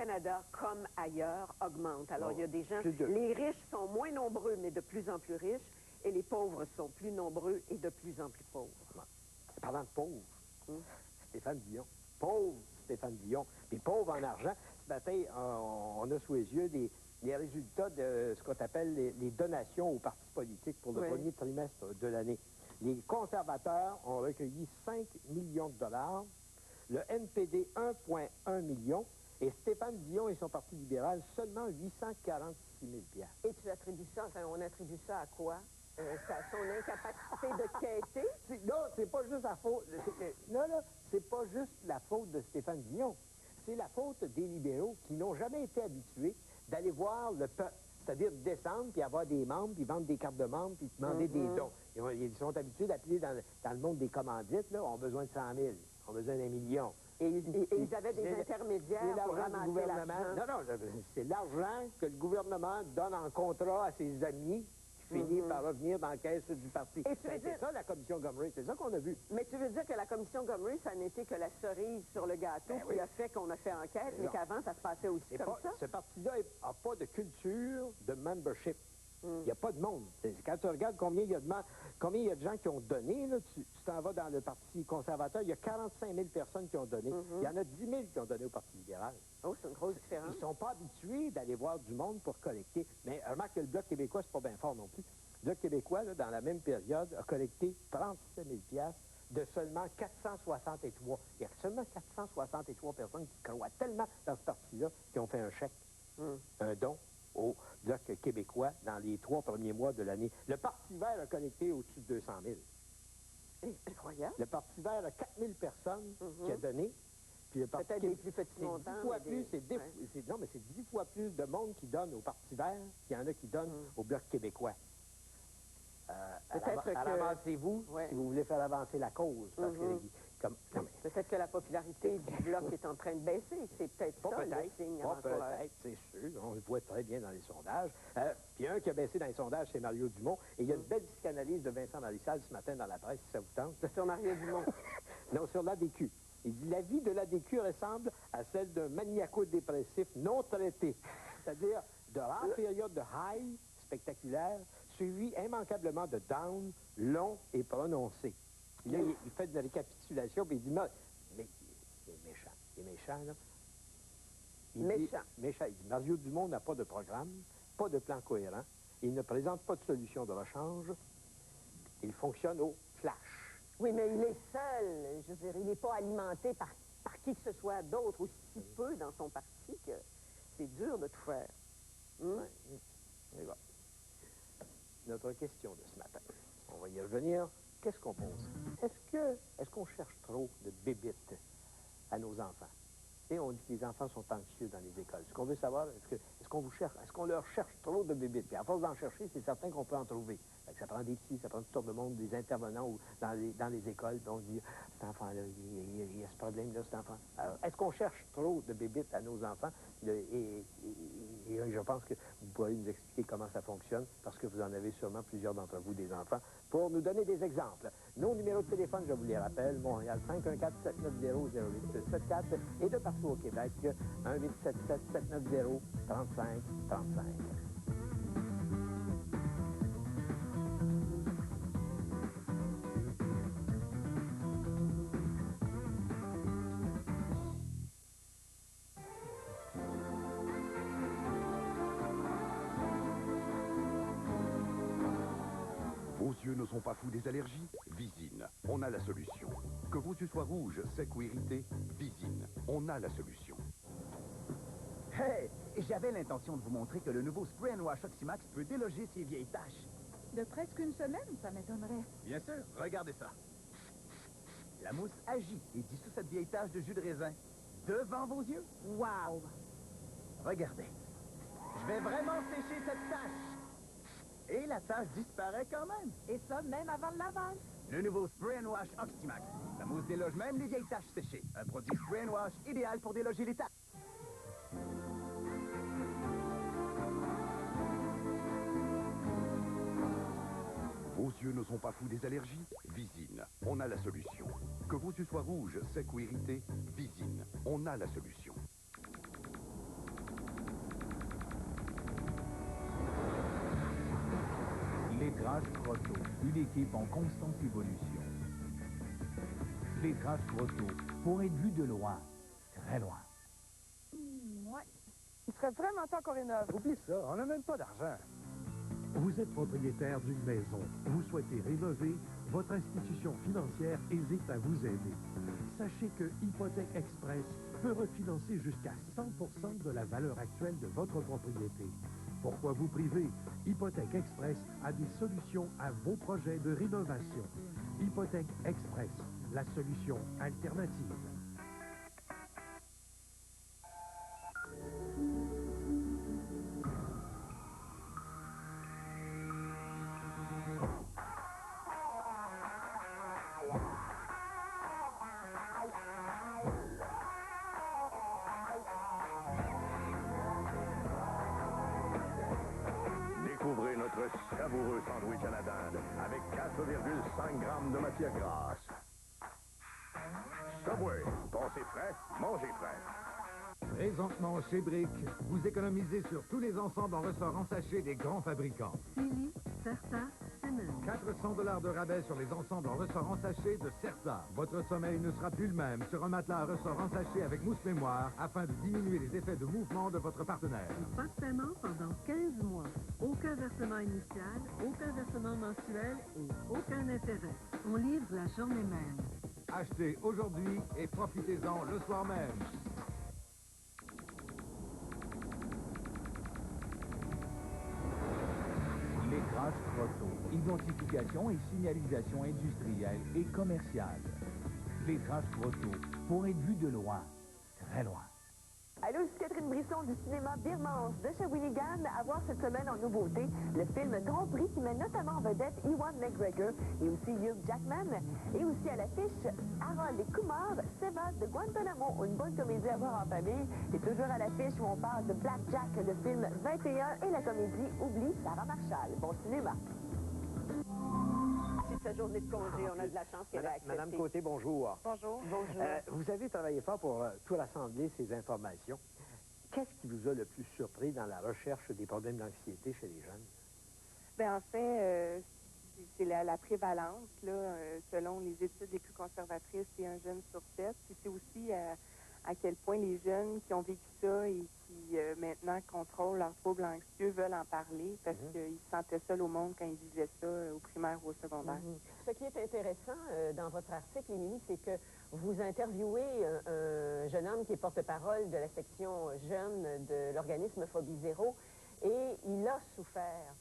Canada, comme ailleurs, augmente. Alors, il y a des gens... Plus de- Les riches sont moins nombreux, mais de plus en plus riches, et les pauvres sont plus nombreux et de plus en plus pauvres. Parlant de pauvres, Stéphane Dion. Pauvre Stéphane Dion. Puis pauvre en argent. Ce matin, on a sous les yeux les résultats de ce qu'on appelle les donations aux partis politiques pour le premier trimestre de l'année. Les conservateurs ont recueilli 5 millions de dollars, le NPD 1,1 million, et Stéphane Dion et son Parti libéral seulement 846 000 $. Et tu attribues ça, enfin, on attribue ça à quoi? Son incapacité de quêter? Non, c'est pas juste la faute. Non, c'est pas juste la faute de Stéphane Dion. C'est la faute des libéraux qui n'ont jamais été habitués d'aller voir le peuple. C'est-à-dire descendre, puis avoir des membres, puis vendre des cartes de membres, puis demander des dons. Ils sont habitués d'appeler dans le monde des commandites, là, on a besoin de 100 000, on a besoin d'1 million. Et ils avaient des intermédiaires pour ramasser l'argent. Non, c'est l'argent que le gouvernement donne en contrat à ses amis qui finit par revenir dans la caisse du parti. C'est ça, la commission Gomery, c'est ça qu'on a vu. Mais tu veux dire que la commission Gomery, ça n'était que la cerise sur le gâteau qui a fait qu'on a fait enquête, mais qu'avant, ça se passait aussi comme ça? Ce parti-là n'a pas de culture de membership. Il n'y a pas de monde. Quand tu regardes combien il y a de gens qui ont donné, là, tu t'en vas dans le Parti conservateur, il y a 45 000 personnes qui ont donné. Il y en a 10 000 qui ont donné au Parti libéral. Oh, c'est une grosse différence. Ils ne sont pas habitués d'aller voir du monde pour collecter. Mais remarque que le Bloc québécois, c'est pas bien fort non plus. Le Bloc québécois, là, dans la même période, a collecté 37 000 $ de seulement 463. Il y a seulement 463 personnes qui croient tellement dans ce parti-là qui ont fait un chèque, un don au Bloc québécois dans les 3 premiers mois de l'année. Le Parti vert a collecté au-dessus de 200 000. C'est incroyable. Le Parti vert a 4 000 personnes qui a donné. Peut-être des plus petits montants. Non, mais c'est 10 fois plus de monde qui donne au Parti vert qu'il y en a qui donnent au Bloc québécois. Avancez-vous si vous voulez faire avancer la cause. Peut-être que la popularité du Bloc est en train de baisser. C'est peut-être ça le signe avant-coureur. Peut-être, c'est sûr. On le voit très bien dans les sondages. Puis un qui a baissé dans les sondages, c'est Mario Dumont. Et il y a une belle psychanalyse de Vincent Marissal ce matin dans la presse, si ça vous tente. Sur Mario Dumont. Non, sur l'ADQ. Il dit « La vie de l'ADQ ressemble à celle d'un maniaco-dépressif non traité. » C'est-à-dire de rares périodes de high spectaculaires, suivies immanquablement de down longs et prononcés. Puis là, il fait une récapitulation, puis il dit « Mais il est méchant. Il est méchant, là. » Méchant. Il dit « Mario Dumont n'a pas de programme, pas de plan cohérent. Il ne présente pas de solution de rechange. Il fonctionne au flash. » Oui, mais il est seul. Je veux dire, il n'est pas alimenté par qui que ce soit d'autre, ou si peu dans son parti que c'est dur de tout faire. Mais bon. Notre question de ce matin, on va y revenir. Qu'est-ce qu'on pense? Est-ce qu'on cherche trop de bébites à nos enfants? Et on dit que les enfants sont anxieux dans les écoles. Ce qu'on veut savoir, est-ce qu'on leur cherche trop de bébites? Puis à force d'en chercher, c'est certain qu'on peut en trouver. Ça prend des psys, ça prend toutes sortes de monde, des intervenants dans les écoles. Puis on se dit, cet enfant-là, il y a ce problème-là, cet enfant. Alors, est-ce qu'on cherche trop de bébites à nos enfants? Et je pense que vous pourrez nous expliquer comment ça fonctionne, parce que vous en avez sûrement plusieurs d'entre vous des enfants, pour nous donner des exemples. Nos numéros de téléphone, je vous les rappelle, Montréal 514-790-0874 et de partout au Québec, 1-877-790-3535. Vos yeux ne sont pas fous des allergies? Visine, on a la solution. Que vos yeux soient rouges, secs ou irrités? Visine, on a la solution. Hey! J'avais l'intention de vous montrer que le nouveau Spray & Wash Oxymax peut déloger ces vieilles taches. De presque une semaine, ça m'étonnerait. Bien sûr, regardez ça. La mousse agit et dissout cette vieille tache de jus de raisin devant vos yeux. Wow! Regardez. Je vais vraiment sécher cette tache. Et la tache disparaît quand même. Et ça, même avant le lavage. Le nouveau Spray & Wash Oxymax. La mousse déloge même les vieilles taches séchées. Un produit Spray & Wash idéal pour déloger les taches. Vos yeux ne sont pas fous des allergies? Visine, on a la solution. Que vos yeux soient rouges, secs ou irrités? Visine, on a la solution. Traces Proto, une équipe en constante évolution. Les Traces Proto, pour être vu de loin, très loin. Ouais. Il serait vraiment temps qu'on rénove. Oublie ça, on n'a même pas d'argent. Vous êtes propriétaire d'une maison. Vous souhaitez rénover? Votre institution financière hésite à vous aider. Sachez que Hypothèque Express peut refinancer jusqu'à 100% de la valeur actuelle de votre propriété. Pourquoi vous priver? Hypothèque Express a des solutions à vos projets de rénovation. Hypothèque Express, la solution alternative. Découvrez notre savoureux sandwich à la dinde avec 4,5 grammes de matière grasse. Subway, pensez frais, mangez frais. Présentement chez Brick, vous économisez sur tous les ensembles en ressort en sachet des grands fabricants. Philly, Certa, Simmons. 400 $ de rabais sur les ensembles en ressort en sachet de Certa. Votre sommeil ne sera plus le même sur un matelas à ressort en sachet avec mousse mémoire afin de diminuer les effets de mouvement de votre partenaire. Pas de paiement pendant 15 mois. Aucun versement initial, aucun versement mensuel et aucun intérêt. On livre la journée même. Achetez aujourd'hui et profitez-en le soir même. Les Traces Proto, identification et signalisation industrielle et commerciale. Les Traces Proto, pour être vu de loin, très loin. Allô, ici Catherine Brisson du cinéma Birmance de Shawinigan. À voir cette semaine en nouveauté le film Tromperie qui met notamment en vedette Ewan McGregor et aussi Hugh Jackman. Et aussi à l'affiche Harold et Kumar s'évadent de Guantanamo, une bonne comédie à voir en famille. Et toujours à l'affiche où on parle de Black Jack, le film 21 et la comédie Oublie Sarah Marshall. Bon cinéma. Si sa journée de congé, on a de la chance qu'elle ait accepté. Madame Côté, bonjour. Bonjour. Bonjour. Vous avez travaillé fort pour tout rassembler ces informations. Qu'est-ce qui vous a le plus surpris dans la recherche des problèmes d'anxiété chez les jeunes? Bien, en fait, c'est la prévalence, là, selon les études les plus conservatrices, c'est 1 jeune sur 7. Puis c'est aussi à quel point les jeunes qui ont vécu ça et qui maintenant contrôlent leurs troubles anxieux veulent en parler parce qu'ils se sentaient seuls au monde quand ils vivaient ça au primaire ou au secondaire. Ce qui est intéressant dans votre article, Émilie, c'est que vous interviewez un jeune homme qui est porte-parole de la section jeune de l'organisme Phobie Zéro et il a souffert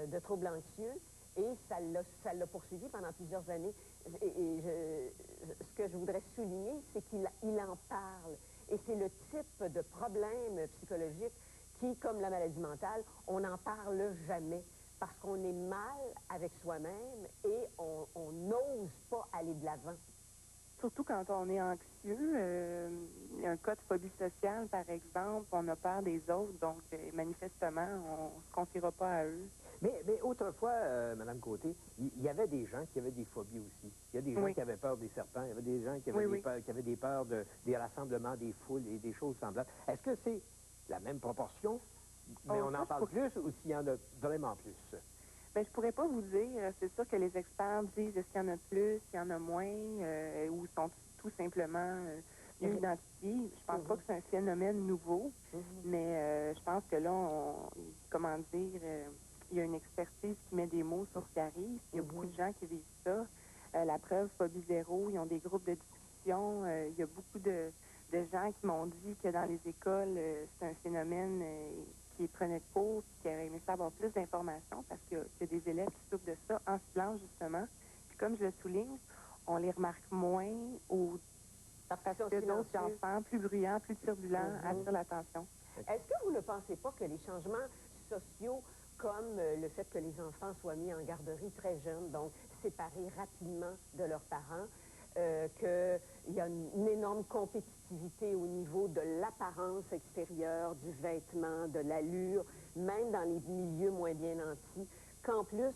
de troubles anxieux et ça l'a poursuivi pendant plusieurs années. Ce que je voudrais souligner, c'est qu'il en parle. Et c'est le type de problème psychologique qui, comme la maladie mentale, on n'en parle jamais. Parce qu'on est mal avec soi-même et on n'ose pas aller de l'avant. Surtout quand on est anxieux, un cas de phobie sociale, par exemple, on a peur des autres, donc manifestement, on ne se confiera pas à eux. Mais autrefois, Madame Côté, il y avait des gens qui avaient des phobies aussi. Il y a des gens qui avaient peur des serpents, il y avait des gens qui avaient des peurs des rassemblements des foules et des choses semblables. Est-ce que c'est la même proportion, mais on en parle plus ou s'il y en a vraiment plus? Bien, je pourrais pas vous dire. C'est sûr que les experts disent est-ce qu'il y en a plus, s'il y en a moins, ou sont tout simplement mieux identifiés. Je pense pas que c'est un phénomène nouveau, mais je pense que là, il y a une expertise qui met des mots sur ce qui arrive. Il y a beaucoup de gens qui vivent ça. La preuve, Phobie Zéro, ils ont des groupes de discussion. Il y a beaucoup de gens qui m'ont dit que dans les écoles, c'est un phénomène qui prenait de cours, qui auraient aimé savoir plus d'informations parce qu'il y a des élèves qui souffrent de ça en silence, justement. Puis comme je le souligne, on les remarque moins parce que d'autres enfants plus bruyants, plus turbulents attirent l'attention. Est-ce que vous ne pensez pas que les changements sociaux, comme le fait que les enfants soient mis en garderie très jeunes, donc séparés rapidement de leurs parents, qu'il y a une énorme compétitivité au niveau de l'apparence extérieure, du vêtement, de l'allure, même dans les milieux moins bien nantis, qu'en plus,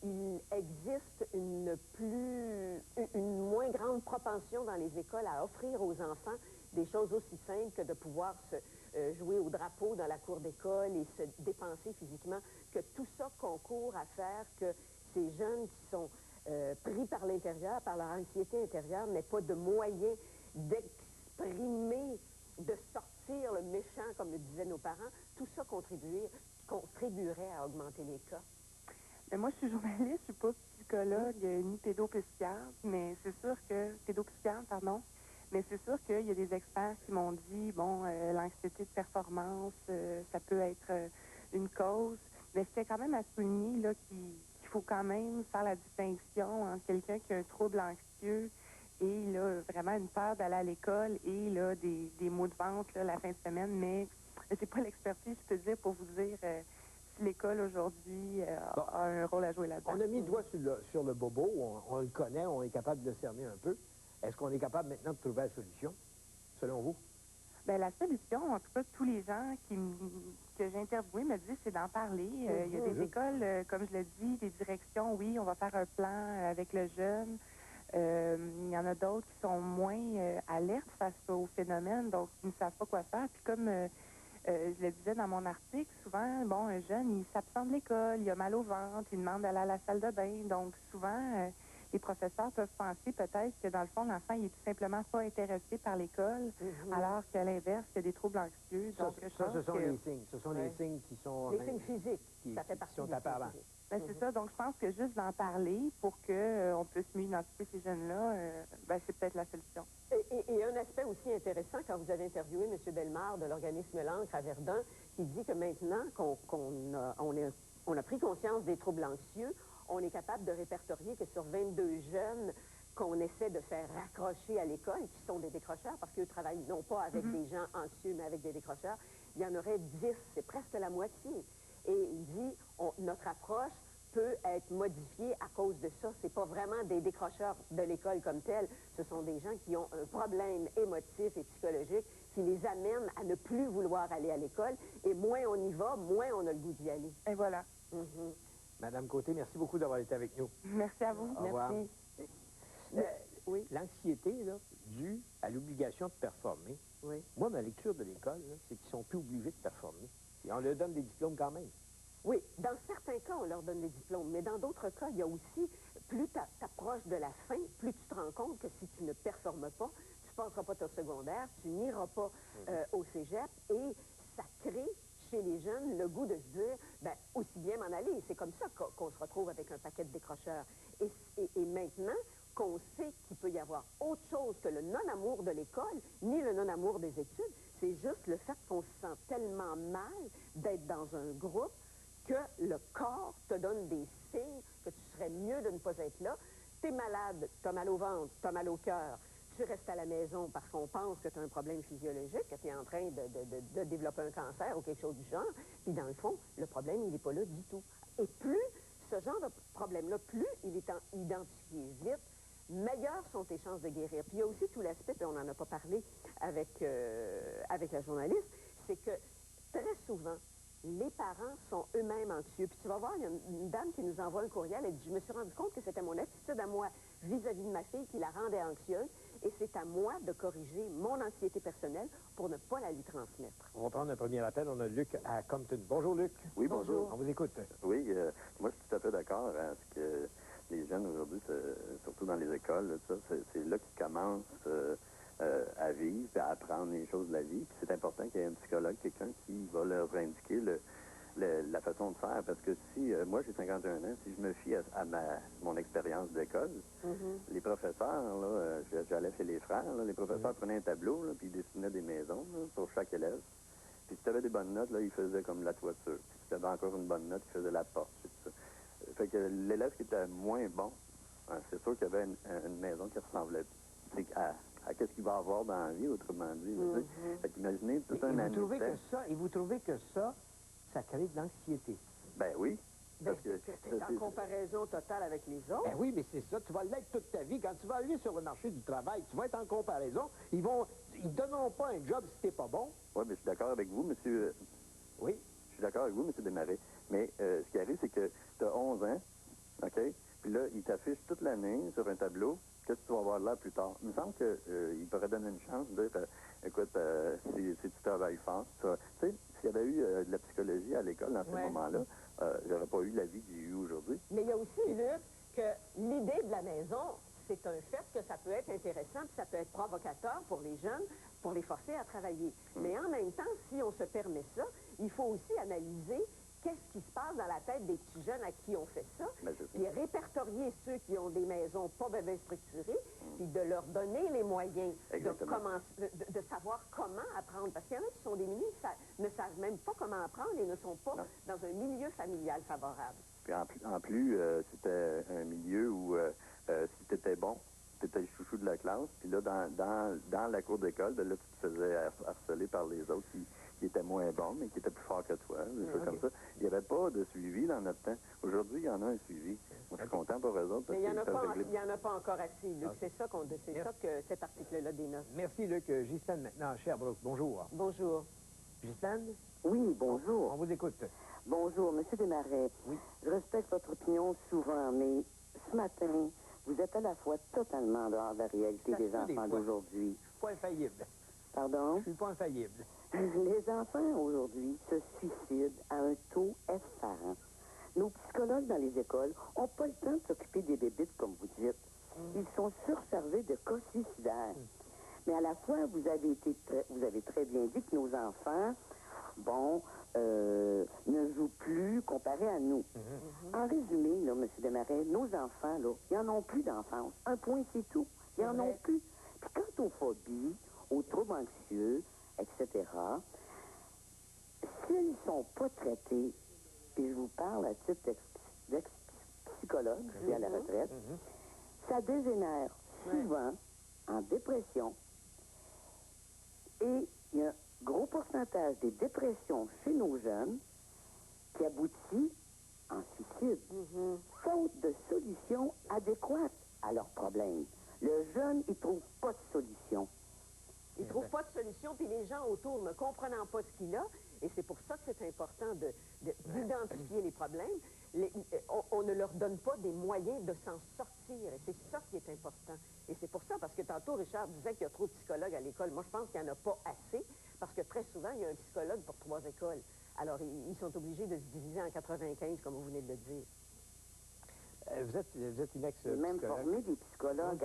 il existe une moins grande propension dans les écoles à offrir aux enfants des choses aussi simples que de pouvoir jouer au drapeau dans la cour d'école et se dépenser physiquement, que tout ça concourt à faire que ces jeunes qui sont pris par l'intérieur, par leur anxiété intérieure, n'aient pas de moyens d'exprimer, de sortir le méchant, comme le disaient nos parents, tout ça contribuerait à augmenter les cas. Mais moi, je suis journaliste, je suis pas psychologue ni pédopsychiatre, mais c'est sûr que... pédopsychiatre, pardon. Mais c'est sûr qu'il y a des experts qui m'ont dit, bon, l'anxiété de performance, ça peut être une cause. Mais c'était quand même à souligner là, qu'il faut quand même faire la distinction entre quelqu'un qui a un trouble anxieux et là, vraiment une peur d'aller à l'école et là, des maux de ventre là, la fin de semaine. Mais c'est pas l'expertise, je peux dire, pour vous dire si l'école aujourd'hui a un rôle à jouer là-dedans. On a mis le doigt sur le bobo, on le connaît, on est capable de le cerner un peu. Est-ce qu'on est capable maintenant de trouver la solution, selon vous? Bien, la solution, en tout cas, tous les gens que j'ai interviewés me disent, c'est d'en parler. Il y a des écoles, comme je l'ai dit, des directions, oui, on va faire un plan avec le jeune. Il y en a d'autres qui sont moins alertes face au phénomène, donc ils ne savent pas quoi faire. Puis comme je le disais dans mon article, souvent, bon, un jeune, il s'absente de l'école, il a mal au ventre, il demande d'aller à la salle de bain. Donc souvent, les professeurs peuvent penser peut-être que dans le fond, l'enfant, il est tout simplement pas intéressé par l'école, alors qu'à l'inverse, il y a des troubles anxieux. Donc, ce sont les signes. Ce sont les signes qui sont... Les signes physiques, ça fait partie qui sont apparents. Ben, c'est ça. Donc, je pense que juste d'en parler pour qu'on puisse mieux identifier ces jeunes-là, ben, c'est peut-être la solution. Et un aspect aussi intéressant, quand vous avez interviewé M. Bellemare de l'organisme L'Ancre à Verdun, qui dit que maintenant qu'on a pris conscience des troubles anxieux, on est capable de répertorier que sur 22 jeunes qu'on essaie de faire raccrocher à l'école, qui sont des décrocheurs, parce qu'eux travaillent non pas avec des gens anxieux, mais avec des décrocheurs, il y en aurait 10, c'est presque la moitié. Et il dit, notre approche peut être modifiée à cause de ça. C'est pas vraiment des décrocheurs de l'école comme tel, ce sont des gens qui ont un problème émotif et psychologique qui les amène à ne plus vouloir aller à l'école, et moins on y va, moins on a le goût d'y aller. Et voilà. Madame Côté, merci beaucoup d'avoir été avec nous. Merci à vous. Au revoir. Merci. Oui. L'anxiété, là, due à l'obligation de performer. Oui. Moi, ma lecture de l'école, là, c'est qu'ils sont plus obligés de performer. Et on leur donne des diplômes quand même. Oui, dans certains cas, on leur donne des diplômes, mais dans d'autres cas, il y a aussi, plus tu approches de la fin, plus tu te rends compte que si tu ne performes pas, tu ne passeras pas ton secondaire, tu n'iras pas au cégep, et ça crée chez les jeunes le goût de se dire, ben, aussi bien m'en aller. C'est comme ça qu'on se retrouve avec un paquet de décrocheurs. Et maintenant qu'on sait qu'il peut y avoir autre chose que le non-amour de l'école, ni le non-amour des études, c'est juste le fait qu'on se sent tellement mal d'être dans un groupe que le corps te donne des signes que tu serais mieux de ne pas être là. T'es malade, t'as mal au ventre, t'as mal au cœur, tu restes à la maison parce qu'on pense que tu as un problème physiologique, que tu es en train de développer un cancer ou quelque chose du genre, puis dans le fond, le problème, il n'est pas là du tout. Et plus ce genre de problème-là, plus il est identifié vite, meilleures sont tes chances de guérir. Puis il y a aussi tout l'aspect, puis on n'en a pas parlé avec la journaliste, c'est que très souvent, les parents sont eux-mêmes anxieux. Puis tu vas voir, il y a une dame qui nous envoie un courriel, elle dit, je me suis rendu compte que c'était mon attitude à moi vis-à-vis de ma fille qui la rendait anxieuse, et c'est à moi de corriger mon anxiété personnelle pour ne pas la lui transmettre. On va prendre un premier appel. On a Luc à Compton. Bonjour, Luc. Oui, bonjour. On vous écoute. Oui, moi, je suis tout à fait d'accord à ce que les jeunes aujourd'hui, surtout dans les écoles, c'est là qu'ils commencent à vivre, à apprendre les choses de la vie. Puis c'est important qu'il y ait un psychologue, quelqu'un qui va leur indiquer la façon de faire. Parce que si, moi j'ai 51 ans, si je me fie à mon expérience d'école, les professeurs, là, j'allais chez les frères, là, les professeurs prenaient un tableau, là, puis ils dessinaient des maisons là, pour chaque élève. Puis si tu avais des bonnes notes, là, ils faisaient comme la toiture. Puis si tu avais encore une bonne note, ils faisaient la porte. Tout ça. Fait que l'élève qui était moins bon, hein, c'est sûr qu'il y avait une maison qui ressemblait à qu'est-ce qu'il va avoir dans la vie, autrement dit. Fait qu'imaginez tout un Et vous trouvez que ça crée de l'anxiété? Ben oui. Ben, c'est en comparaison totale avec les autres. Ben oui, mais c'est ça. Tu vas l'être toute ta vie. Quand tu vas arriver sur le marché du travail, tu vas être en comparaison. Ils donneront pas un job si t'es pas bon. Oui, mais je suis d'accord avec vous, monsieur. Oui. Je suis d'accord avec vous, monsieur Desmarais. Mais ce qui arrive, c'est que tu as 11 ans, OK? Puis là, il t'affiche toute l'année sur un tableau. Qu'est-ce que tu vas avoir là plus tard? Il me semble qu'il pourrait donner une chance de dire écoute, si tu travailles fort, tu sais, s'il y avait eu de la psychologie à l'école dans ces moments-là, j'aurais pas eu la vie que j'ai eue aujourd'hui. Mais il y a aussi, Luc, que l'idée de la maison, c'est un fait que ça peut être intéressant, puis ça peut être provocateur pour les jeunes, pour les forcer à travailler. Mais en même temps, si on se permet ça, il faut aussi analyser qu'est-ce qui se passe dans la tête des petits jeunes à qui on fait ça, puis répertorier ceux qui ont des maisons pas bien structurées, puis de leur donner les moyens de savoir comment apprendre. Parce qu'il y en a qui sont démunis, qui ne savent même pas comment apprendre et ne sont pas dans un milieu familial favorable. Puis en plus, c'était un milieu où si tu étais bon, tu étais le chouchou de la classe, puis là, dans la cour d'école, là, tu te faisais harceler par les autres qui étaient moins bons, mais qui étaient plus forts que toi, des choses comme ça. Il n'y avait pas de suivi dans notre temps. Aujourd'hui, il y en a un suivi. Moi, je suis content pour eux autres. Mais il n'y en a pas encore assez, Luc. C'est ça que cet article-là dénote. Merci, Luc. Ghislaine, maintenant, à Sherbrooke. Bonjour. Bonjour. Ghislaine? Oui, bonjour. On vous écoute. Bonjour, M. Desmarais. Oui. Je respecte votre opinion souvent, mais ce matin, vous êtes à la fois totalement dehors de la réalité des enfants d'aujourd'hui. Je suis pas infaillible. Pardon? Je suis pas infaillible. Les enfants aujourd'hui se suicident à un taux effarant. Nos psychologues dans les écoles n'ont pas le temps de s'occuper des bébites, comme vous dites. Ils sont surchargés de cas suicidaires. Mais à la fois, vous avez très bien dit que nos enfants, ne jouent plus comparé à nous. En résumé, là, M. Desmarais, nos enfants, là, ils n'en ont plus d'enfance. Un point, c'est tout. Ils n'en ont plus. Puis quant aux phobies, aux troubles anxieux, etc., s'ils ne sont pas traités, et je vous parle à titre d'ex-psychologue, je suis à la retraite, ça dégénère souvent en dépression. Et il y a un gros pourcentage des dépressions chez nos jeunes qui aboutit en suicide, faute de solutions adéquates à leurs problèmes. Le jeune, il ne trouve pas de solution. Il ne trouve pas de solution, puis les gens autour ne comprenant pas ce qu'il a, et c'est pour ça que c'est important d'identifier les problèmes. On ne leur donne pas des moyens de s'en sortir, et c'est ça qui est important. Et c'est pour ça, parce que tantôt, Richard disait qu'il y a trop de psychologues à l'école. Moi, je pense qu'il n'y en a pas assez, parce que très souvent, il y a un psychologue pour 3 écoles. Alors, ils sont obligés de se diviser en 95, comme vous venez de le dire. Vous êtes une ex-psychologue. J'ai même formé des psychologues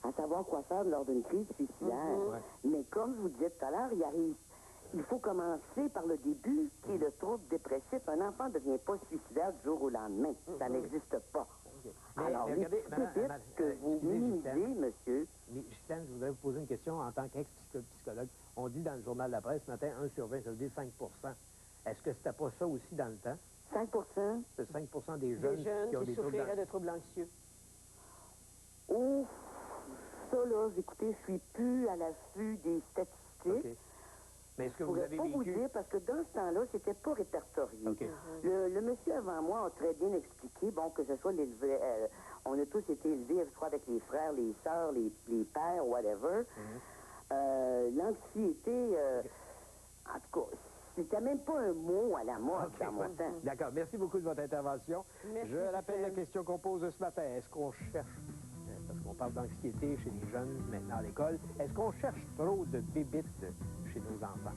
à savoir quoi faire lors d'une crise suicidaire. Mais comme je vous disais tout à l'heure, il faut commencer par le début, qui est le trouble dépressif. Un enfant ne devient pas suicidaire du jour au lendemain. Ça n'existe pas. Alors, les petites que vous minimisez, monsieur... Mais, Ghislaine, je voudrais vous poser une question en tant qu'ex-psychologue. On dit dans le journal de la presse ce matin, 1 sur 20, ça veut dire 5 %. Est-ce que c'était pas ça aussi dans le temps? 5 %? C'est 5 % des jeunes qui ont des souffriraient de troubles anxieux. Ouf! Ça, là, écoutez, je suis plus à l'affût des statistiques. Mais est-ce que vous avez vécu... Je ne pourrais pas vous dire, parce que dans ce temps-là, c'était pas répertorié. Le monsieur avant moi a très bien expliqué, que ce soit on a tous été élevés, je crois, avec les frères, les sœurs, les pères, whatever. L'anxiété, en tout cas, c'était même pas un mot à la mode dans mon temps. D'accord. Merci beaucoup de votre intervention. Merci, je rappelle la question qu'on pose ce matin. Est-ce qu'on cherche, parce qu'on parle d'anxiété chez les jeunes maintenant à l'école, est-ce qu'on cherche trop de bébites chez nos enfants?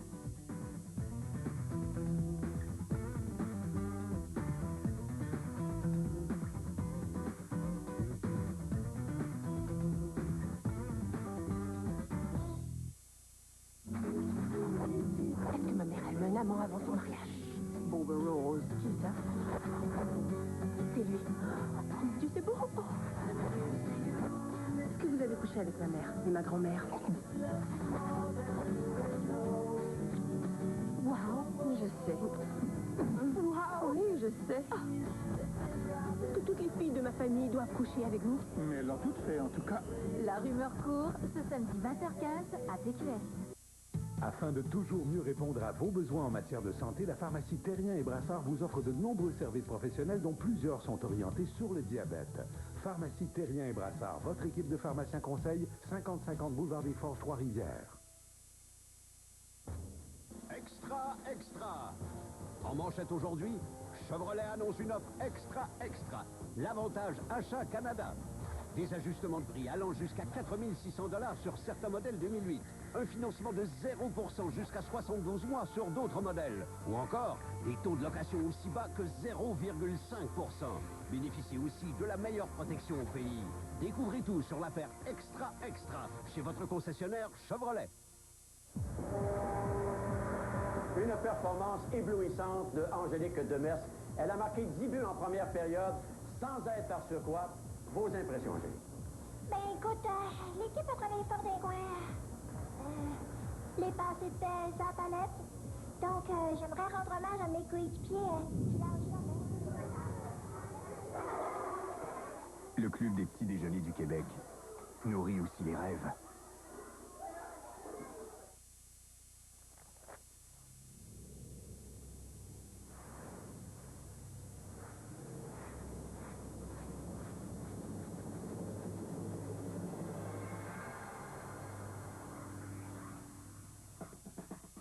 Est-ce que ma mère a eu un amant avant son mariage? Bob Rose. Qui ça? C'est lui. Oh mon Dieu, c'est beau. Est-ce que vous avez couché avec ma mère et ma grand-mère? Waouh, je sais. Waouh, oui, je sais. Que toutes les filles de ma famille doivent coucher avec vous? Mais elles l'ont toutes fait, en tout cas. La rumeur court, ce samedi 20h15 à TQS. Afin de toujours mieux répondre à vos besoins en matière de santé, la pharmacie Terrien et Brassard vous offre de nombreux services professionnels dont plusieurs sont orientés sur le diabète. Pharmacie Terrien et Brassard, votre équipe de pharmaciens conseil, 50-50 boulevard des Forges, Trois-Rivières. Extra, extra! En manchette aujourd'hui, Chevrolet annonce une offre extra, extra. L'avantage Achat Canada. Des ajustements de prix allant jusqu'à 4 600 $ sur certains modèles 2008. Un financement de 0% jusqu'à 72 mois sur d'autres modèles. Ou encore, des taux de location aussi bas que 0,5%. Bénéficiez aussi de la meilleure protection au pays. Découvrez tout sur l'affaire Extra Extra chez votre concessionnaire Chevrolet. Une performance éblouissante de Angélique Demers. Elle a marqué 10 buts en première période sans être par surcroît. Vos impressions, Angélique? Ben écoute, l'équipe a travaillé fort des coins. Les passes étaient à palette. Donc, j'aimerais rendre hommage à mes coéquipiers. Le Club des petits déjeuners du Québec nourrit aussi les rêves.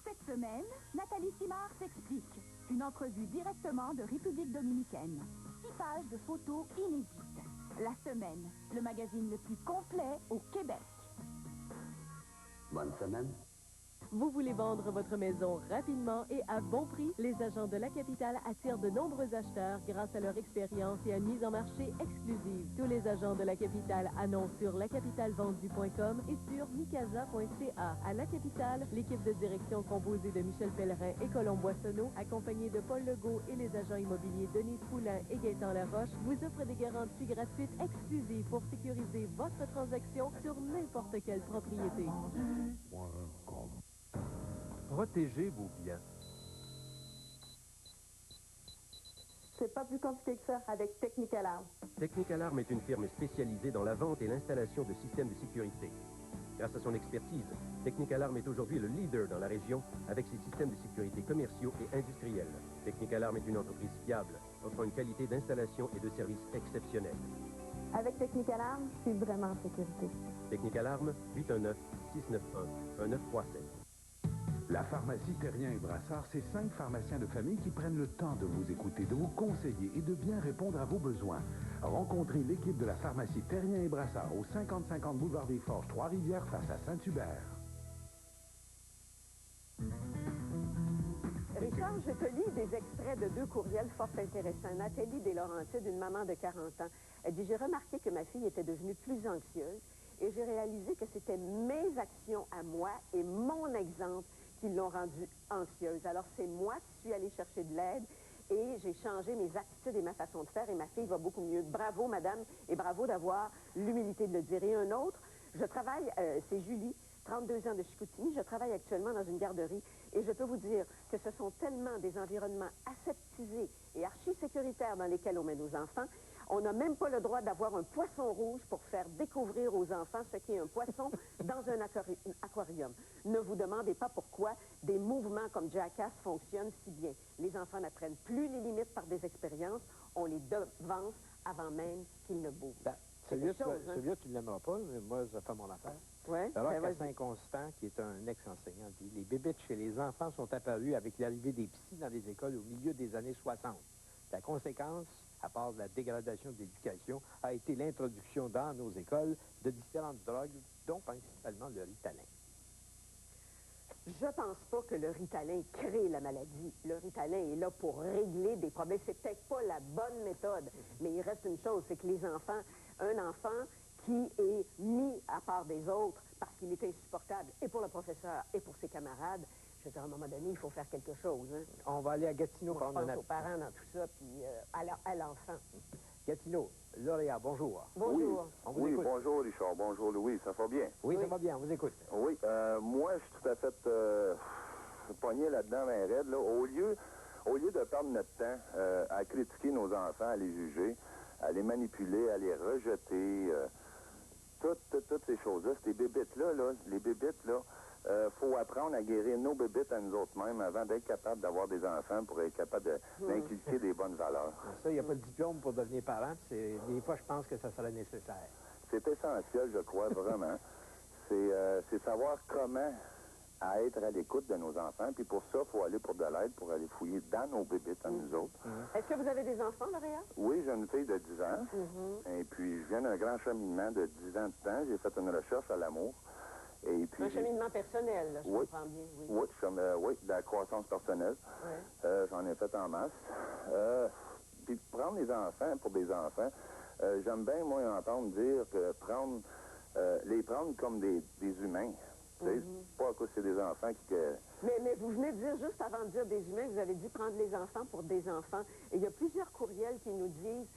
Cette semaine, Nathalie Simard s'explique. Une entrevue directement de République dominicaine. 6 pages de photos inédites. La semaine, le magazine le plus complet au Québec. Bonne semaine. Vous voulez vendre votre maison rapidement et à bon prix? Les agents de La Capitale attirent de nombreux acheteurs grâce à leur expérience et à une mise en marché exclusive. Tous les agents de La Capitale annoncent sur lacapitalevendu.com et sur micasa.ca. À La Capitale, l'équipe de direction composée de Michel Pellerin et Colombe Boissonneau, accompagnée de Paul Legault et les agents immobiliers Denise Poulain et Gaëtan Laroche, vous offrent des garanties gratuites exclusives pour sécuriser votre transaction sur n'importe quelle propriété. Protégez vos biens. C'est pas plus compliqué que ça avec Technicalarm. Technicalarm est une firme spécialisée dans la vente et l'installation de systèmes de sécurité. Grâce à son expertise, Technicalarm est aujourd'hui le leader dans la région avec ses systèmes de sécurité commerciaux et industriels. Technicalarm est une entreprise fiable, offrant une qualité d'installation et de service exceptionnelle. Avec Technicalarm, je suis vraiment en sécurité. Technicalarm, 819-691-1937. La pharmacie Terrien et Brassard, c'est 5 pharmaciens de famille qui prennent le temps de vous écouter, de vous conseiller et de bien répondre à vos besoins. Rencontrez l'équipe de la pharmacie Terrien et Brassard au 5050 boulevard des Forges, Trois-Rivières, face à Saint-Hubert. Richard, je te lis des extraits de 2 courriels fort intéressants. Nathalie Deslaurentides, une maman de 40 ans. Elle dit « J'ai remarqué que ma fille était devenue plus anxieuse et j'ai réalisé que c'était mes actions à moi et mon exemple qui l'ont rendue anxieuse. Alors, c'est moi qui suis allée chercher de l'aide et j'ai changé mes attitudes et ma façon de faire et ma fille va beaucoup mieux. Bravo, madame, et bravo d'avoir l'humilité de le dire. Et un autre, je travaille, c'est Julie, 32 ans de Chicoutimi. Je travaille actuellement dans une garderie et je peux vous dire que ce sont tellement des environnements aseptisés et archi-sécuritaires dans lesquels on met nos enfants. On n'a même pas le droit d'avoir un poisson rouge pour faire découvrir aux enfants ce qu'est un poisson dans un aquarium. Ne vous demandez pas pourquoi des mouvements comme Jackass fonctionnent si bien. Les enfants n'apprennent plus les limites par des expériences, on les devance avant même qu'ils ne bougent. Celui-là, tu ne l'aimeras pas, mais moi, ça fait mon affaire. Ouais, Alors, Cassin-Constant, qui est un ex-enseignant, dit « Les bébites chez les enfants sont apparus avec l'arrivée des psys dans les écoles au milieu des années 60. La conséquence, à part de la dégradation de l'éducation, a été l'introduction dans nos écoles de différentes drogues, dont principalement le Ritalin. » Je pense pas que le Ritalin crée la maladie. Le Ritalin est là pour régler des problèmes. C'est peut-être pas la bonne méthode, mais il reste une chose, c'est que les enfants, un enfant qui est mis à part des autres parce qu'il est insupportable, et pour le professeur et pour ses camarades, je veux dire, à un moment donné, il faut faire quelque chose. Hein. On va aller à Gatineau Moi, je pense aux parents dans tout ça, puis à l'enfant. Gatineau, Lauréat, bonjour. Bonjour. Oui, bonjour Richard, bonjour Louis, ça va bien? Oui, ça va bien, on vous écoute. Oui, moi, je suis tout à fait pogné là-dedans, ben raide, là. Au lieu de perdre notre temps à critiquer nos enfants, à les juger, à les manipuler, à les rejeter, toutes ces choses-là, ces bébites-là, les bébites, là, faut apprendre à guérir nos bébites à nous autres mêmes avant d'être capable d'avoir des enfants pour être capable d'inculquer des bonnes valeurs. Ça, il n'y a pas de diplôme pour devenir parent, puis des fois, je pense que ça serait nécessaire. C'est essentiel, je crois, vraiment. C'est savoir comment à être à l'écoute de nos enfants. Puis pour ça, il faut aller pour de l'aide, pour aller fouiller dans nos bébites à nous autres. Est-ce que vous avez des enfants, Lauréat? Oui, j'ai une fille de 10 ans. Et puis, je viens d'un grand cheminement de 10 ans de temps. J'ai fait une recherche à l'amour. Et puis, un cheminement personnel, là, je comprends bien. Oui, oui, de la croissance personnelle. J'en ai fait en masse. Puis prendre les enfants pour des enfants, j'aime bien, moi, entendre dire que les prendre comme des humains. Pas que c'est des enfants qui... Mais vous venez de dire, juste avant de dire des humains, vous avez dit prendre les enfants pour des enfants. Et il y a plusieurs courriels qui nous disent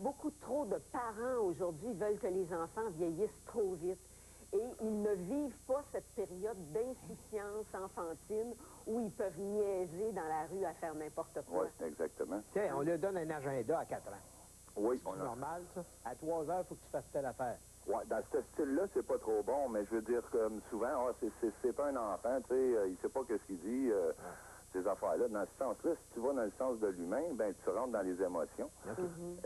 beaucoup trop de parents aujourd'hui veulent que les enfants vieillissent trop vite. Et ils ne vivent pas cette période d'insouciance enfantine où ils peuvent niaiser dans la rue à faire n'importe quoi. Oui, exactement. Tiens, on leur donne un agenda à 4 ans. Oui, c'est normal, ça. À 3 heures, il faut que tu fasses telle affaire. Oui, dans ce style-là, c'est pas trop bon, mais je veux dire, comme souvent, c'est pas un enfant, tu sais, il sait pas ce qu'il dit, ces affaires-là. Dans ce sens-là, si tu vas dans le sens de l'humain, ben tu rentres dans les émotions.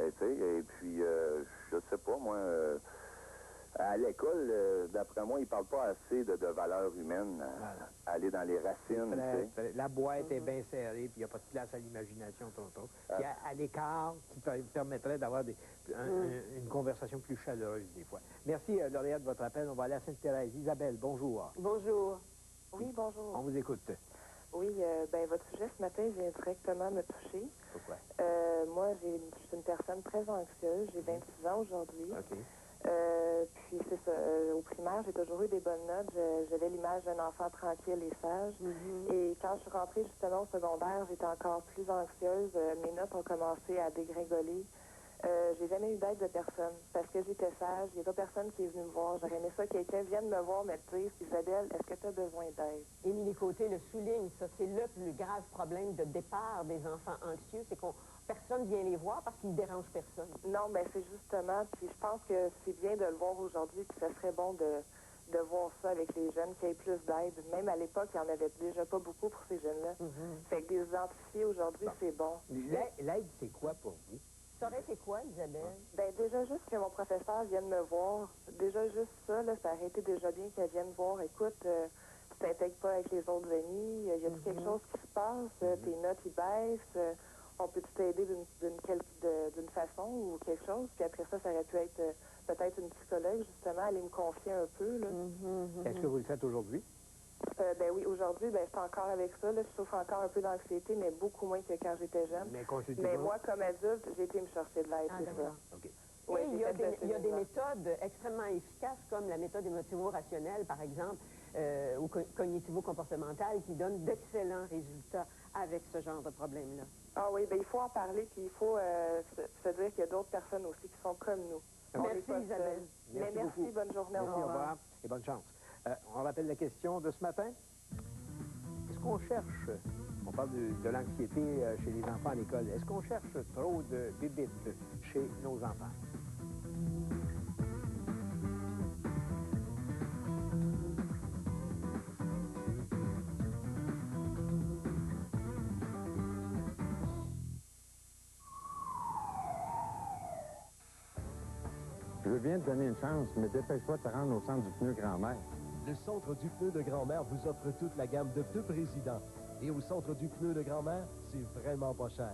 Et puis, je sais pas, moi... à l'école, d'après moi, ils ne parlent pas assez de valeurs humaines, aller dans les racines. La boîte est bien serrée, puis il n'y a pas de place à l'imagination, tonton. Puis à l'écart, qui permettrait d'avoir une conversation plus chaleureuse, des fois. Merci, Lauréat, de votre appel. On va aller à Sainte-Thérèse. Isabelle, bonjour. Bonjour. Oui, bonjour. On vous écoute. Oui, votre sujet ce matin vient directement me toucher. Pourquoi? Moi, je suis une personne très anxieuse. J'ai 26 ans aujourd'hui. OK. Puis c'est ça, au primaire, j'ai toujours eu des bonnes notes. J'avais l'image d'un enfant tranquille et sage. Et quand je suis rentrée justement au secondaire, j'étais encore plus anxieuse. Mes notes ont commencé à dégringoler. J'ai jamais eu d'aide de personne parce que j'étais sage. Il n'y a pas personne qui est venu me voir. J'aurais aimé ça que quelqu'un vienne me voir, me dire, Isabelle, est-ce que tu as besoin d'aide? Émilie Côté le souligne, ça, c'est le plus grave problème de départ des enfants anxieux, c'est qu'on personne vient les voir parce qu'ils ne dérangent personne. Non, mais c'est justement, puis je pense que c'est bien de le voir aujourd'hui, puis ça serait bon de voir ça avec les jeunes, qu'il y ait plus d'aide. Même à l'époque, il n'y en avait déjà pas beaucoup pour ces jeunes-là. Fait que des identifiés aujourd'hui, c'est bon. L'aide, c'est quoi pour vous? Ça aurait été quoi, Isabelle? Ben déjà juste que mon professeur vienne me voir. Déjà juste ça, là, ça aurait été déjà bien qu'elle vienne voir. Écoute, tu t'intègres pas avec les autres amis, y a-t-il quelque chose qui se passe? Tes notes, ils baissent. On peut t'aider d'une façon ou quelque chose? Puis après ça aurait pu être peut-être une psychologue, justement, aller me confier un peu. Là. Est-ce que vous le faites aujourd'hui? Ben oui, aujourd'hui, je suis encore avec ça. Là, je souffre encore un peu d'anxiété, mais beaucoup moins que quand j'étais jeune. Mais moi, comme adulte, j'ai été me chercher de l'aide, c'est ça. Okay. Oui, il y a des méthodes extrêmement efficaces, comme la méthode émotivo-rationnelle, par exemple, ou cognitivo-comportementale, qui donne d'excellents résultats avec ce genre de problème-là. Ah oui, il faut en parler, puis il faut se dire qu'il y a d'autres personnes aussi qui sont comme nous. Merci, Isabelle. Merci, bonne journée. Merci, au revoir et bonne chance. On rappelle la question de ce matin. Est-ce qu'on cherche, on parle de l'anxiété chez les enfants à l'école, est-ce qu'on cherche trop de bébites chez nos enfants? Je veux bien te donner une chance, mais dépêche-toi de te rendre au centre du pneu grand-mère. Le Centre du pneu de grand-mère vous offre toute la gamme de pneus président. Et au Centre du pneu de grand-mère, c'est vraiment pas cher.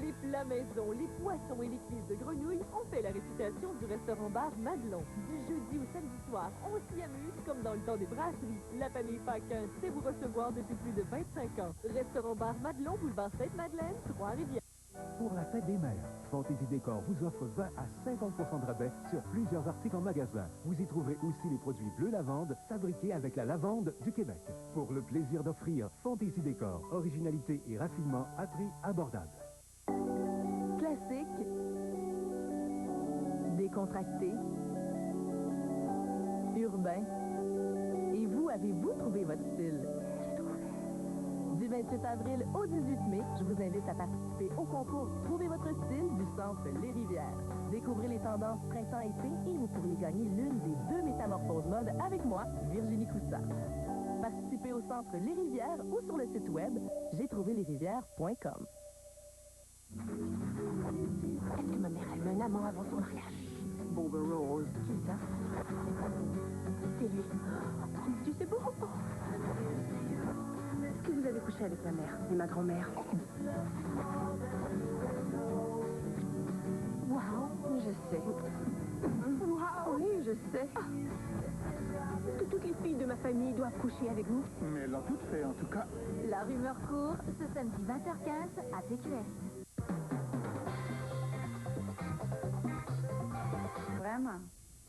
Les plats maison, les poissons et les cuisses de grenouille ont fait la réputation du restaurant-bar Madelon. Du jeudi au samedi soir, on s'y amuse comme dans le temps des brasseries. La famille Paquin sait vous recevoir depuis plus de 25 ans. Restaurant-bar Madelon, boulevard Sainte-Madeleine, Trois-Rivières. Pour la fête des mères, Fantaisie Décor vous offre 20 à 50% de rabais sur plusieurs articles en magasin. Vous y trouverez aussi les produits bleu lavande fabriqués avec la lavande du Québec. Pour le plaisir d'offrir, Fantaisie Décor, originalité et raffinement à prix abordable. Classique, décontracté, urbain. Et vous, avez-vous trouvé votre style? Du 28 avril au 18 mai, je vous invite à participer au concours Trouvez votre style du Centre Les Rivières. Découvrez les tendances printemps-été et vous pourriez gagner l'une des 2 métamorphoses mode avec moi, Virginie Coussard. Participez au Centre Les Rivières ou sur le site web j'aitrouvélesrivières.com. Est-ce que ma mère a eu un amant avant son mariage? Bober Rose. Qui ça? C'est lui. Oh, mon Dieu, c'est beau. Est-ce que vous avez couché avec ma mère et ma grand-mère? Wow, je sais. Wow, oui, je sais. Est-ce que toutes les filles de ma famille doivent coucher avec vous? Mais elles l'ont toutes fait, en tout cas. La rumeur court ce samedi 20h15 à TQS. Vraiment.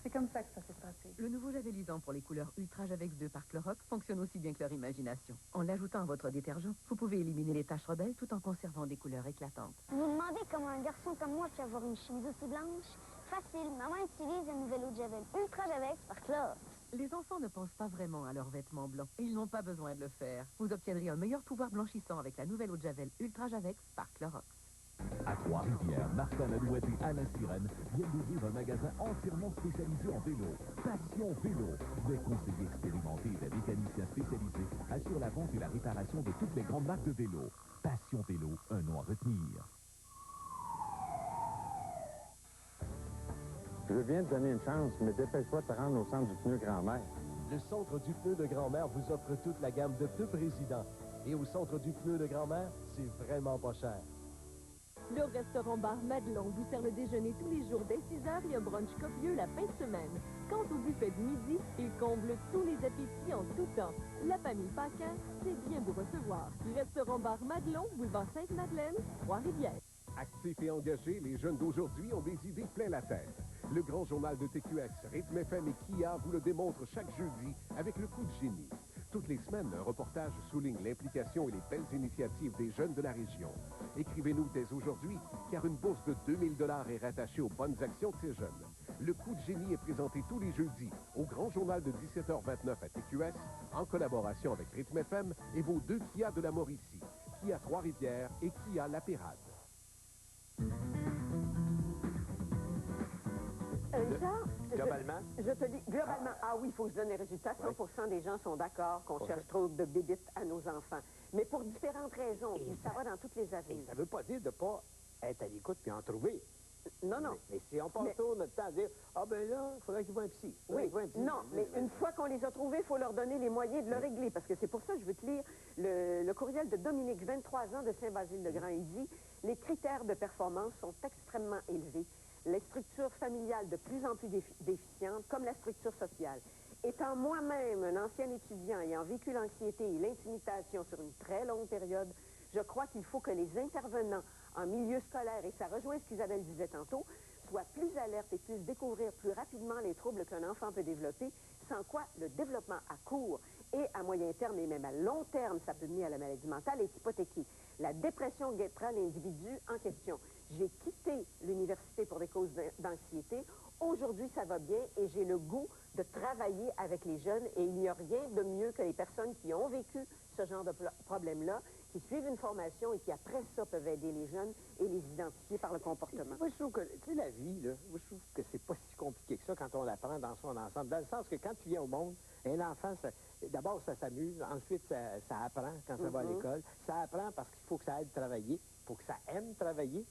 C'est comme ça que ça s'est passé. Le nouveau javelisant pour les couleurs Ultra Javex 2 par Clorox fonctionne aussi bien que leur imagination. En l'ajoutant à votre détergent, vous pouvez éliminer les taches rebelles tout en conservant des couleurs éclatantes. Vous vous demandez comment un garçon comme moi peut avoir une chemise aussi blanche? Facile, maman utilise la nouvelle eau de Javel Ultra Javex par Clorox. Les enfants ne pensent pas vraiment à leurs vêtements blancs et ils n'ont pas besoin de le faire. Vous obtiendrez un meilleur pouvoir blanchissant avec la nouvelle eau de Javel Ultra Javex par Clorox. À Trois-Rivières, Martin Alouette et Alain Sirène viennent d'ouvrir un magasin entièrement spécialisé en vélo. Passion Vélo. Des conseillers expérimentés et des mécaniciens spécialisés assurent la vente et la réparation de toutes les grandes marques de vélos. Passion Vélo, un nom à retenir. Je viens de donner une chance, mais dépêche-toi de te rendre au centre du pneu grand-mère. Le Centre du pneu de grand-mère vous offre toute la gamme de pneus président. Et au Centre du pneu de grand-mère, c'est vraiment pas cher. Le restaurant bar Madelon vous sert le déjeuner tous les jours dès 6h et un brunch copieux la fin de semaine. Quant au buffet de midi, il comble tous les appétits en tout temps. La famille Paquin sait bien vous recevoir. Restaurant bar Madelon, boulevard Sainte-Madeleine, Trois-Rivières. Actifs et engagés, les jeunes d'aujourd'hui ont des idées plein la tête. Le grand journal de TQS, Rythme FM et Kia vous le démontrent chaque jeudi avec le coup de génie. Toutes les semaines, un reportage souligne l'implication et les belles initiatives des jeunes de la région. Écrivez-nous dès aujourd'hui, car une bourse de 2000 $ est rattachée aux bonnes actions de ces jeunes. Le coup de génie est présenté tous les jeudis au grand journal de 17h29 à TQS, en collaboration avec Rythme FM et vos deux Kia de la Mauricie, Kia Trois-Rivières et Kia La Pérade. Globalement? Je te dis, globalement, ah oui, il faut que je donne les résultats. 100% des gens sont d'accord qu'on cherche trop de bébites à nos enfants. Mais pour différentes raisons, et ça va dans toutes les avis. Ça ne veut pas dire de ne pas être à l'écoute puis en trouver. Non, non. Mais si on passe tout notre temps à dire, ah ben là, il faudrait qu'ils voient un psy. Oui, non, mais une fois qu'on les a trouvés, il faut leur donner les moyens de le régler. Parce que c'est pour ça que je veux te lire le courriel de Dominique, 23 ans, de Saint-Basile-de-Grand. Il dit, les critères de performance sont extrêmement élevés. Les structures familiales de plus en plus déficientes, comme la structure sociale. Étant moi-même un ancien étudiant ayant vécu l'anxiété et l'intimidation sur une très longue période, je crois qu'il faut que les intervenants en milieu scolaire, et ça rejoint ce qu'Isabelle disait tantôt, soient plus alertes et puissent découvrir plus rapidement les troubles qu'un enfant peut développer, sans quoi le développement à court et à moyen terme et même à long terme, ça peut mener à la maladie mentale, est hypothéqué. La dépression guettera l'individu en question. J'ai quitté l'université pour des causes d'anxiété. Aujourd'hui, ça va bien et j'ai le goût de travailler avec les jeunes et il n'y a rien de mieux que les personnes qui ont vécu ce genre de problème-là, qui suivent une formation et qui, après ça, peuvent aider les jeunes et les identifier par le comportement. Moi, je trouve que, tu sais, la vie, là, moi, je trouve que c'est pas si compliqué que ça quand on l'apprend dans son ensemble. Dans le sens que quand tu viens au monde, un enfant, d'abord, ça s'amuse, ensuite, ça apprend quand ça va à l'école. Ça apprend parce qu'il faut que ça aide à travailler, il faut que ça aime travailler,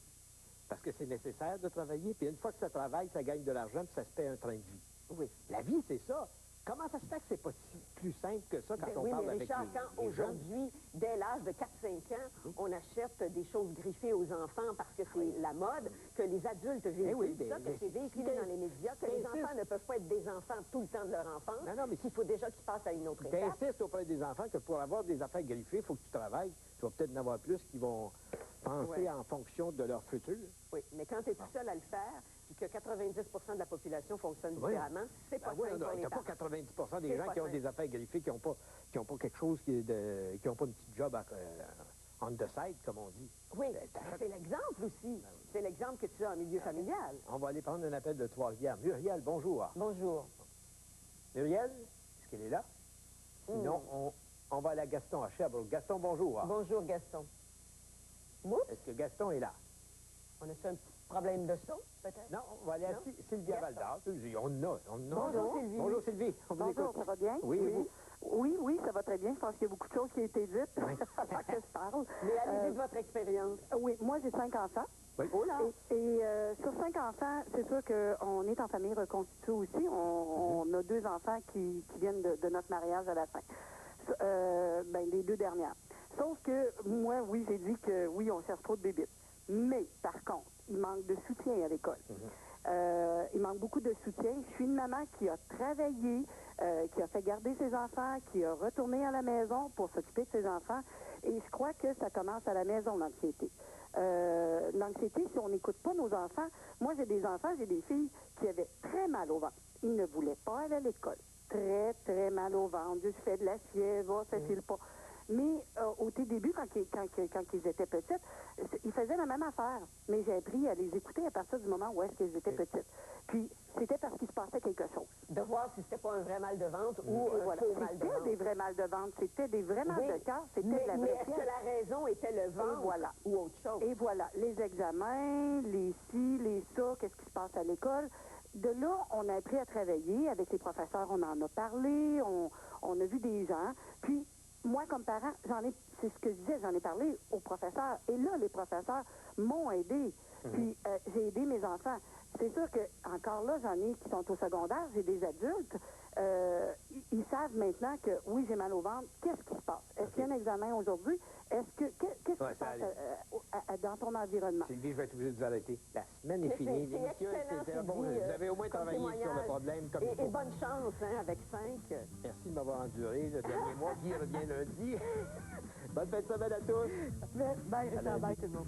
parce que c'est nécessaire de travailler. Puis une fois que ça travaille, ça gagne de l'argent, puis ça se paie un train de vie. Oui. La vie, c'est ça. Comment ça se fait que c'est pas si plus simple que ça quand on parle avec Richard, quand aujourd'hui, dès l'âge de 4-5 ans, on achète des choses griffées aux enfants parce que c'est la mode, que les adultes véhiculent ça, que c'est véhiculé dans les médias, que les enfants ne peuvent pas être des enfants tout le temps de leur enfance, mais qu'il faut déjà qu'ils passent à une autre étape. T'insistes auprès des enfants que pour avoir des affaires griffées, il faut que tu travailles. Tu vas peut-être en avoir plus qui vont penser en fonction de leur futur. Oui, mais quand tu es tout seul à le faire, puis que 90% de la population fonctionne différemment, c'est pas simple pour les parents. T'as pas 90% des gens qui ont des affaires griffées, qui n'ont pas quelque chose, qui n'ont pas une petite job on the side, comme on dit. Oui, c'est l'exemple aussi. C'est l'exemple que tu as en milieu familial. On va aller prendre un appel de Trois-Rivières. Muriel, bonjour. Bonjour. Muriel, est-ce qu'elle est là? Sinon, on va aller à Gaston, à Sherbrooke. Gaston, bonjour. Bonjour, Gaston. Est-ce que Gaston est là? On a fait un petit problème de son, peut-être? Non, on va aller à Sylvia Valdard. On a. Bonjour, Sylvie. Bonjour, Sylvie. Bonjour, ça va bien? Oui, ça va très bien. Je pense qu'il y a beaucoup de choses qui ont été dites avant que je parle. Mais allez-y de votre expérience. Oui, moi, j'ai 5 enfants. Oui. Oh là! Et sur 5 enfants, c'est sûr qu'on est en famille reconstituée aussi. On a 2 enfants qui viennent de notre mariage à la fin. Les 2 dernières. Sauf que moi, oui, j'ai dit que oui, on cherche trop de bébites. Mais, par contre, il manque de soutien à l'école. Il manque beaucoup de soutien. Je suis une maman qui a travaillé, qui a fait garder ses enfants, qui a retourné à la maison pour s'occuper de ses enfants. Et je crois que ça commence à la maison, l'anxiété. L'anxiété, si on n'écoute pas nos enfants, moi j'ai des enfants, j'ai des filles qui avaient très mal au ventre. Ils ne voulaient pas aller à l'école. Très, très mal au ventre. Je fais de la fièvre, ça file pas. Mais au tout début, quand ils étaient petites, ils faisaient la même affaire. Mais j'ai appris à les écouter à partir du moment où est-ce qu'ils étaient petites. Puis, c'était parce qu'il se passait quelque chose. De voir si c'était pas un vrai mal de ventre ou un faux mal de ventre. C'était des vrais mal de ventre, c'était des vrais mal de cœur, c'était de la mais vraie est-ce que la raison était le ventre ou autre chose? Et voilà, les examens, les ci, les ça, qu'est-ce qui se passe à l'école. De là, on a appris à travailler avec les professeurs, on en a parlé, on a vu des gens. Puis, moi, comme parent, c'est ce que je disais, j'en ai parlé aux professeurs. Et là, les professeurs m'ont aidé. Puis, j'ai aidé mes enfants. C'est sûr que, encore là, j'en ai qui sont au secondaire, j'ai des adultes. Ils savent maintenant que, oui, j'ai mal au ventre. Qu'est-ce qui se passe? Est-ce qu'il y a un examen aujourd'hui? Qu'est-ce qui se passe dans ton environnement? Sylvie, je vais être obligé de vous arrêter. La semaine est finie. L'émission, c'était bon. Vous avez au moins travaillé sur le problème comme il faut. Et bonne chance, hein, avec 5. Merci de m'avoir enduré le dernier mois. Guy revient lundi. Bonne fin de semaine à tous. Bye, Richard. Bye, tout le monde.